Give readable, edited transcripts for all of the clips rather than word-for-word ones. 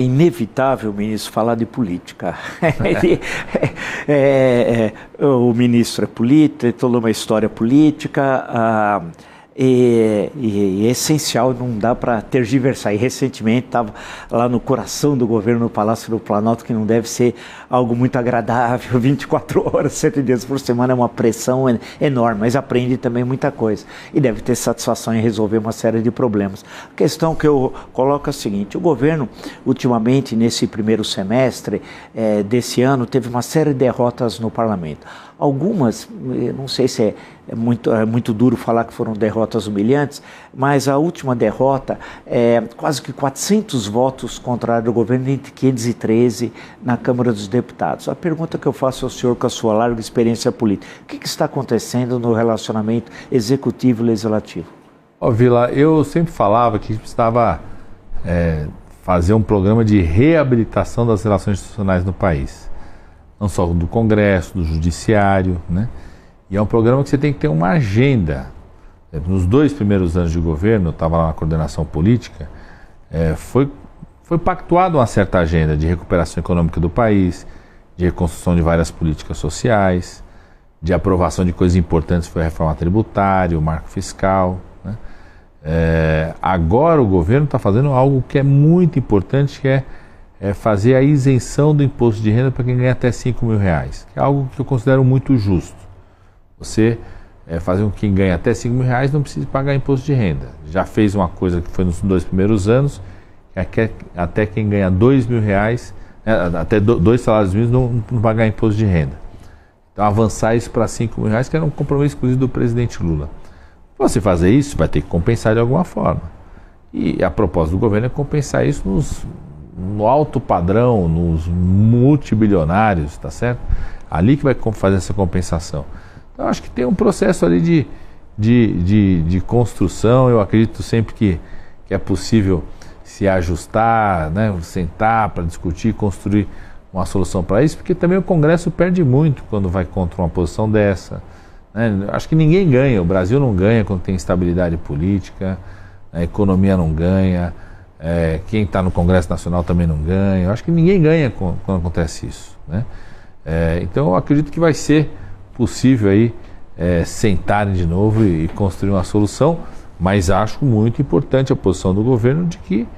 Inevitável, ministro, falar de política. O ministro é político, tem toda uma história política, e é essencial, não dá para tergiversar. E recentemente estava lá no coração do governo, no Palácio do Planalto, que não deve ser algo muito agradável, 24 horas, 7 dias por semana, é uma pressão enorme, mas aprende também muita coisa. E deve ter satisfação em resolver uma série de problemas. A questão que eu coloco é a seguinte: o governo, ultimamente, nesse primeiro semestre desse ano, teve uma série de derrotas no parlamento. Algumas, não sei se é muito duro falar que foram derrotas humilhantes, mas a última derrota quase que 400 votos contrários ao governo, entre 513 na Câmara dos Deputados. A pergunta que eu faço ao senhor, com a sua larga experiência política: o que está acontecendo no relacionamento executivo-legislativo? Vila, eu sempre falava que a gente precisava fazer um programa de reabilitação das relações institucionais no país. Não só do Congresso, do Judiciário, né? E é um programa que você tem que ter uma agenda. Nos 2 primeiros anos de governo, eu estava lá na coordenação política, foi pactuada uma certa agenda de recuperação econômica do país, de reconstrução de várias políticas sociais, de aprovação de coisas importantes, foi a reforma tributária, o marco fiscal, né? Agora o governo está fazendo algo que é muito importante, que é fazer a isenção do imposto de renda para quem ganha até R$5.000, que é algo que eu considero muito justo. Você fazer com que quem ganha até R$5.000 não precise pagar imposto de renda. Já fez uma coisa que foi nos 2 primeiros anos, que até quem ganha R$2.000, até 2 salários mínimos não pagar imposto de renda. Então avançar isso para R$5.000, que era um compromisso exclusivo do presidente Lula. Para você fazer isso, vai ter que compensar de alguma forma. E a proposta do governo é compensar isso no alto padrão, nos multibilionários, tá certo? Ali que vai fazer essa compensação. Então, acho que tem um processo ali de construção. Eu acredito sempre que é possível se ajustar, né? Sentar para discutir, construir uma solução para isso, porque também o Congresso perde muito quando vai contra uma posição dessa, né? Acho que ninguém ganha, o Brasil não ganha quando tem instabilidade política, a economia não ganha, quem está no Congresso Nacional também não ganha. Eu acho que ninguém ganha quando acontece isso, né? Então eu acredito que vai ser possível aí sentarem de novo e construir uma solução, mas acho muito importante a posição do governo de que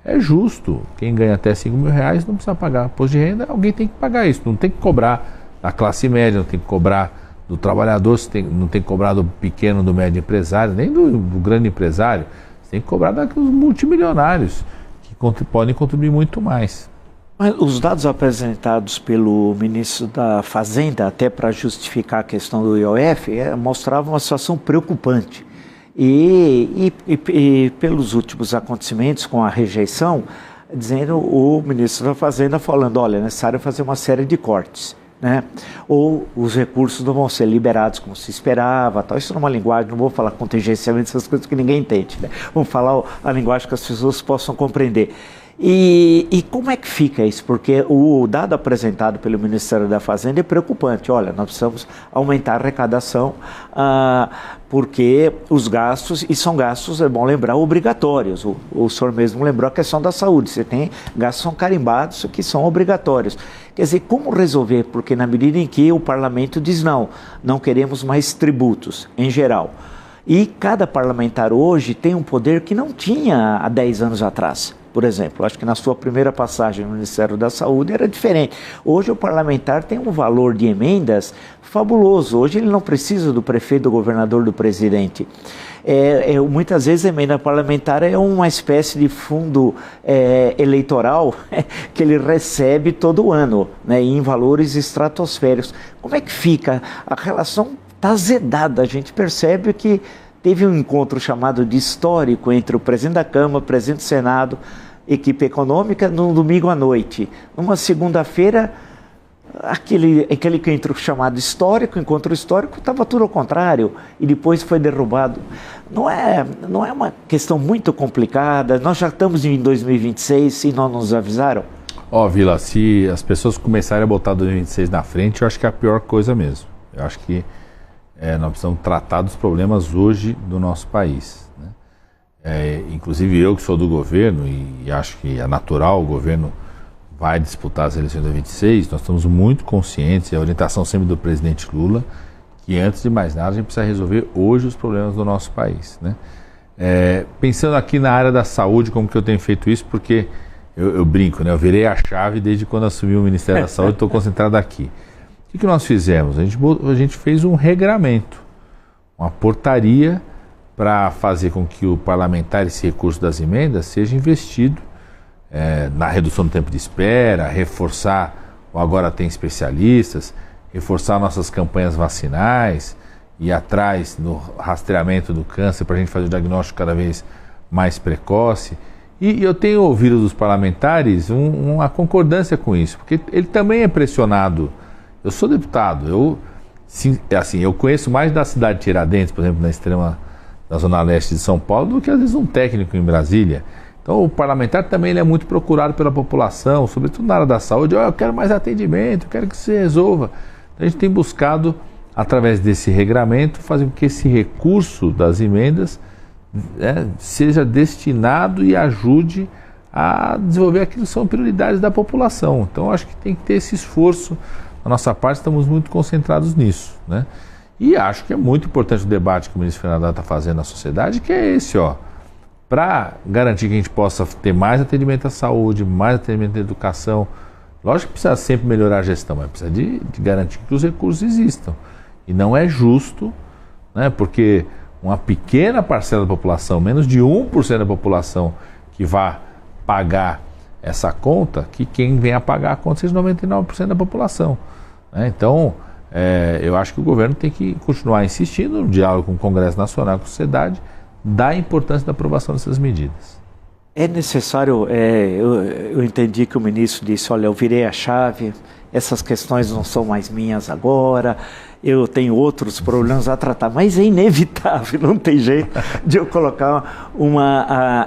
é justo. Quem ganha até R$5.000 não precisa pagar imposto de renda, alguém tem que pagar isso. Não tem que cobrar da classe média, não tem que cobrar do trabalhador, não tem que cobrar do pequeno, do médio empresário, nem do grande empresário. Tem que cobrar daqueles multimilionários que podem contribuir muito mais. Mas os dados apresentados pelo ministro da Fazenda, até para justificar a questão do IOF, mostravam uma situação preocupante. E pelos últimos acontecimentos com a rejeição, dizendo o ministro da Fazenda falando: olha, é necessário fazer uma série de cortes, né? Ou os recursos não vão ser liberados como se esperava, tal. Isso numa linguagem, não vou falar contingenciamento, essas coisas que ninguém entende, né? Vamos falar a linguagem que as pessoas possam compreender. E como é que fica isso? Porque o dado apresentado pelo Ministério da Fazenda é preocupante. Olha, nós precisamos aumentar a arrecadação, porque os gastos, e são gastos, é bom lembrar, obrigatórios. O senhor mesmo lembrou a questão da saúde. Você tem gastos que são carimbados, que são obrigatórios. Quer dizer, como resolver? Porque na medida em que o parlamento diz não queremos mais tributos, em geral. E cada parlamentar hoje tem um poder que não tinha há 10 anos atrás. Por exemplo, acho que na sua primeira passagem no Ministério da Saúde era diferente. Hoje o parlamentar tem um valor de emendas fabuloso. Hoje ele não precisa do prefeito, do governador, do presidente. Muitas vezes a emenda parlamentar é uma espécie de fundo eleitoral que ele recebe todo ano, né, em valores estratosféricos. Como é que fica? A relação está azedada. A gente percebe que teve um encontro chamado de histórico entre o presidente da Câmara, o presidente do Senado, equipe econômica, no domingo à noite. Numa segunda-feira, aquele encontro chamado histórico, encontro histórico, estava tudo ao contrário, e depois foi derrubado. Não é uma questão muito complicada? Nós já estamos em 2026 e não nos avisaram? Vila, se as pessoas começarem a botar 2026 na frente, eu acho que é a pior coisa mesmo. Eu acho que nós precisamos tratar dos problemas hoje do nosso país, né? inclusive eu que sou do governo e acho que é natural, o governo vai disputar as eleições de 2026, nós estamos muito conscientes, e a orientação sempre do presidente Lula, que antes de mais nada a gente precisa resolver hoje os problemas do nosso país, né? Pensando aqui na área da saúde, como que eu tenho feito isso, porque eu brinco, né? Eu virei a chave desde quando assumi o Ministério da Saúde, estou concentrado aqui. O que nós fizemos? A gente fez um regramento, uma portaria para fazer com que o parlamentar, esse recurso das emendas, seja investido na redução do tempo de espera, reforçar o Agora Tem Especialistas, reforçar nossas campanhas vacinais, ir atrás no rastreamento do câncer para a gente fazer o diagnóstico cada vez mais precoce. E eu tenho ouvido dos parlamentares uma concordância com isso, porque ele também é pressionado. Eu sou deputado, eu conheço mais da cidade de Tiradentes, por exemplo, da zona leste de São Paulo, do que às vezes um técnico em Brasília. Então o parlamentar também ele é muito procurado pela população, sobretudo na área da saúde. Eu quero mais atendimento, eu quero que se resolva. Então a gente tem buscado, através desse regramento, fazer com que esse recurso das emendas seja destinado e ajude a desenvolver aquilo que são prioridades da população. Então acho que tem que ter esse esforço. Da nossa parte, estamos muito concentrados nisso, né? E acho que é muito importante o debate que o ministro Fernando está fazendo na sociedade, que é esse, para garantir que a gente possa ter mais atendimento à saúde, mais atendimento à educação. Lógico que precisa sempre melhorar a gestão, mas precisa de garantir que os recursos existam. E não é justo, né, porque uma pequena parcela da população, menos de 1% da população que vai pagar essa conta, que quem vem a pagar a conta seja 99% da população. Né? Então, eu acho que o governo tem que continuar insistindo no diálogo com o Congresso Nacional, com a sociedade, da importância da aprovação dessas medidas. É necessário, eu entendi que o ministro disse, olha, eu virei a chave, essas questões não são mais minhas agora, eu tenho outros problemas a tratar, mas é inevitável, não tem jeito de eu colocar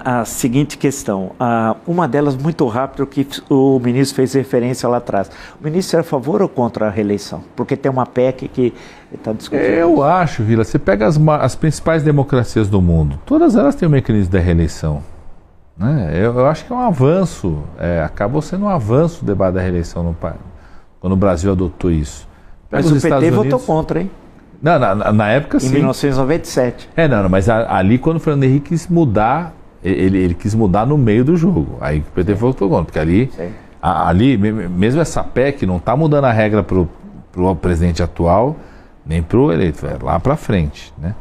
a seguinte questão. Uma delas muito rápido, que o ministro fez referência lá atrás. O ministro é a favor ou contra a reeleição? Porque tem uma PEC que está discutindo. Eu acho, Vila, você pega as principais democracias do mundo, todas elas têm o mecanismo da reeleição. Né? Eu acho que é um avanço, acabou sendo um avanço o debate da reeleição no país, quando o Brasil adotou isso. Mas o PT votou contra, hein? Não, na época sim. Em 1997. Mas ali quando o Fernando Henrique quis mudar, ele quis mudar no meio do jogo. Aí o PT votou contra, porque ali mesmo essa PEC não está mudando a regra para o presidente atual, nem para o eleito, lá para frente, né?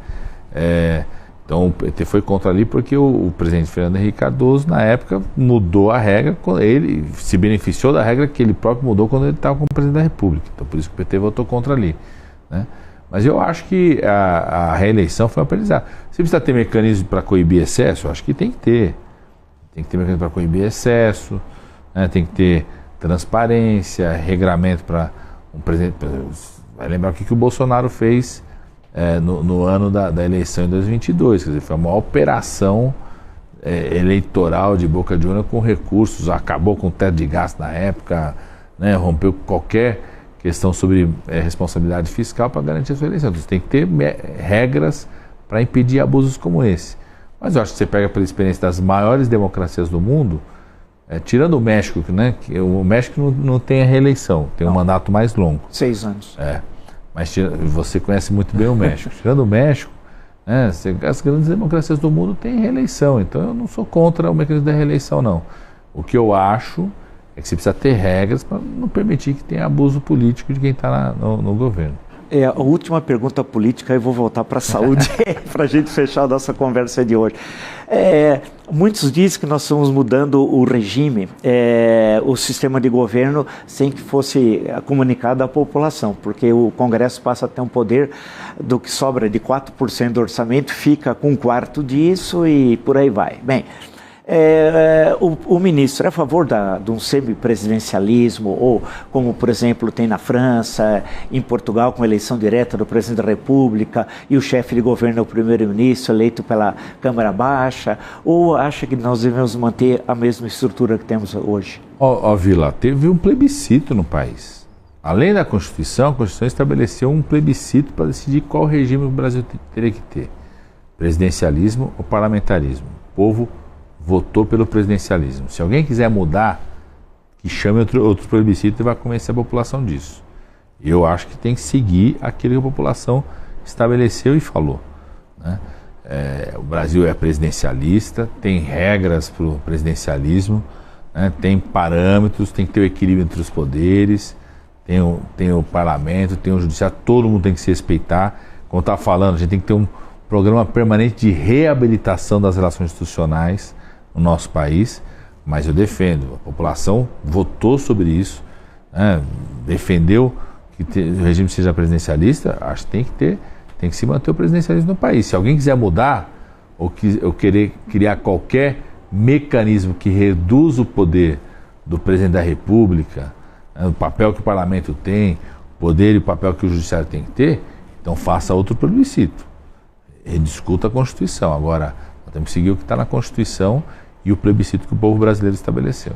Então o PT foi contra ali porque o presidente Fernando Henrique Cardoso, na época, mudou a regra, ele se beneficiou da regra que ele próprio mudou quando ele estava como presidente da República. Então por isso que o PT votou contra ali, né? Mas eu acho que a reeleição foi um aprendizado. Se precisa ter mecanismo para coibir excesso, eu acho que tem que ter. Tem que ter mecanismo para coibir excesso, né? Tem que ter transparência, regramento para um presidente. Vai lembrar o que o Bolsonaro fez no ano da eleição em 2022, quer dizer, foi uma operação eleitoral de boca de urna com recursos, acabou com o teto de gasto na época, né, rompeu qualquer questão sobre responsabilidade fiscal para garantir a sua eleição. Então, você tem que ter regras para impedir abusos como esse. Mas eu acho que você pega pela experiência das maiores democracias do mundo, tirando o México, né, que o México não tem a reeleição, tem um mandato mais longo. 6 anos. Mas você conhece muito bem o México. Tirando o México, as grandes democracias do mundo têm reeleição. Então eu não sou contra o mecanismo da reeleição, não. O que eu acho é que você precisa ter regras para não permitir que tenha abuso político de quem está no governo. A última pergunta política, eu vou voltar para a saúde para a gente fechar a nossa conversa de hoje. Muitos dizem que nós estamos mudando o regime, o sistema de governo, sem que fosse comunicado à população, porque o Congresso passa a ter um poder do que sobra de 4% do orçamento, fica com 1/4 disso e por aí vai. Bem, o ministro é a favor de um semipresidencialismo, ou como, por exemplo, tem na França, em Portugal, com eleição direta do presidente da República, e o chefe de governo é o primeiro-ministro eleito pela Câmara Baixa, ou acha que nós devemos manter a mesma estrutura que temos hoje? Vila, teve um plebiscito no país. Além da Constituição, a Constituição estabeleceu um plebiscito para decidir qual regime o Brasil teria que ter: presidencialismo ou parlamentarismo. povo votou pelo presidencialismo. Se alguém quiser mudar, que chame outro plebiscito e vai convencer a população disso. Eu acho que tem que seguir aquilo que a população estabeleceu e falou, né? O Brasil é presidencialista, tem regras para o presidencialismo, né? Tem parâmetros, tem que ter o equilíbrio entre os poderes, tem o parlamento, tem o judiciário, todo mundo tem que se respeitar. Como está falando, a gente tem que ter um programa permanente de reabilitação das relações institucionais no nosso país, mas eu defendo, a população votou sobre isso, né? Defendeu que o regime seja presidencialista, acho que tem que se manter o presidencialismo no país. Se alguém quiser mudar ou querer criar qualquer mecanismo que reduza o poder do presidente da República, né, o papel que o parlamento tem, o poder e o papel que o judiciário tem que ter, então faça outro plebiscito. Rediscuta a Constituição. Agora, nós temos que seguir o que está na Constituição e o plebiscito que o povo brasileiro estabeleceu.